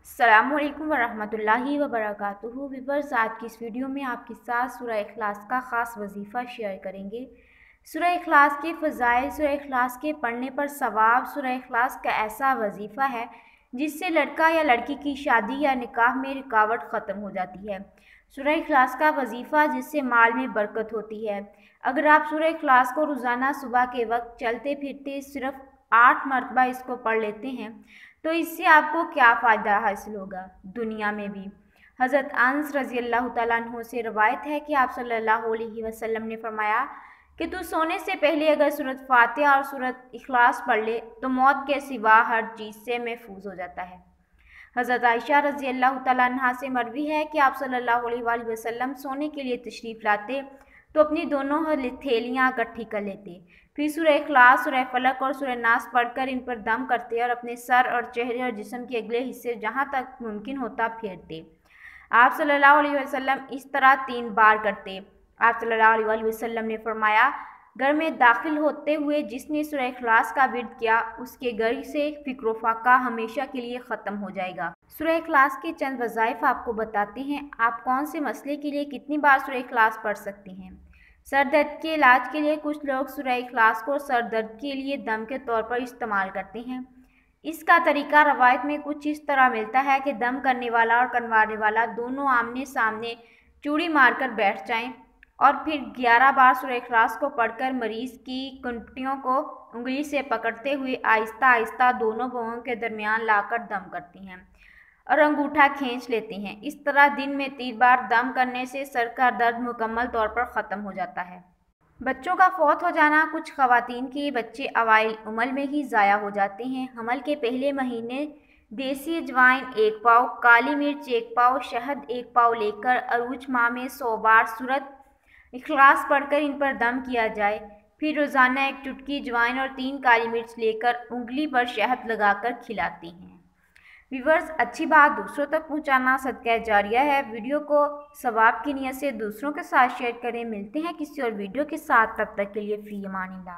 अस्सलामु अलैकुम वरहमतुल्लाहि वबरकातुहू। व्यूअर्स, आज की इस वीडियो में आपके साथ सूरह इखलास का ख़ास वजीफ़ा शेयर करेंगे। सूरह इखलास के फ़ज़ाइल, सूरह इखलास के पढ़ने पर सवाब। सूरह इखलास का ऐसा वजीफ़ा है जिससे लड़का या लड़की की शादी या निकाह में रुकावट ख़त्म हो जाती है। सूरह इखलास का वजीफ़ा जिससे माल में बरकत होती है। अगर आप सूरह इखलास को रोज़ाना सुबह के वक्त चलते फिरते सिर्फ 8 मरतबा इसको पढ़ लेते हैं तो इससे आपको क्या फ़ायदा हासिल होगा दुनिया में भी। हज़रत अनस रज़ी अल्लाह तआला अन्हु से रवायत है कि आप सल्लल्लाहु अलैहि वसल्लम ने फरमाया कि तू सोने से पहले अगर सूरत फातिहा और सूरत इखलास पढ़ ले तो मौत के सिवा हर चीज़ से महफूज हो जाता है। हज़रत आयशा रज़ी अल्लाह तआला अन्हा से मरवी है कि आप सल्लल्लाहु अलैहि वसल्लम सोने के लिए तशरीफ़ लाते तो अपनी दोनों हथेलियाँ इकट्ठी कर लेते, फिर सूरह इखलास, सूरह फलक और सूरह नास पढ़कर इन पर दम करते और अपने सर और चेहरे और जिस्म के अगले हिस्से जहाँ तक मुमकिन होता फेरते। आप सल्लल्लाहु अलैहि वसल्लम इस तरह 3 बार करते। आप सल्लल्लाहु अलैहि वसल्लम ने फरमाया, घर में दाखिल होते हुए जिसने सूरह इखलास का विर्द किया उसके घर से फ़िक्र फाका हमेशा के लिए ख़त्म हो जाएगा। सूरह इखलास के चंद वज़ाइफ आपको बताते हैं। आप कौन से मसले के लिए कितनी बार सूरह इखलास पढ़ सकते हैं। सर दर्द के इलाज के लिए कुछ लोग सूरह इखलास को सर दर्द के लिए दम के तौर पर इस्तेमाल करते हैं। इसका तरीका रवायत में कुछ इस तरह मिलता है कि दम करने वाला और करवाने वाला दोनों आमने सामने चूड़ी मारकर बैठ जाएं और फिर 11 बार सूरह इखलास को पढ़कर मरीज़ की कंटियों को उंगली से पकड़ते हुए आहिस्ता आहिस्ता दोनों भौहों के दरमियान लाकर दम करती हैं और अंगूठा खींच लेते हैं। इस तरह दिन में 3 बार दम करने से सर का दर्द मुकम्मल तौर पर ख़त्म हो जाता है। बच्चों का फौत हो जाना। कुछ ख़वातीन के बच्चे अवाइल उम्र में ही ज़ाया हो जाते हैं। हमल के पहले महीने देसी अजवाइन 1 पाव, काली मिर्च 1 पाव, शहद 1 पाव लेकर अरूज माह में 100 बार सूरत इखलास पढ़कर इन पर दम किया जाए। फिर रोज़ाना 1 चुटकी अजवाइन और 3 काली मिर्च लेकर उंगली पर शहद लगाकर खिलाते हैं। व्यूअर्स, अच्छी बात दूसरों तक पहुंचाना सदका जारिया है। वीडियो को सवाब की नियत से दूसरों के साथ शेयर करें। मिलते हैं किसी और वीडियो के साथ, तब तक के लिए फ़ी अमानिल्लाह।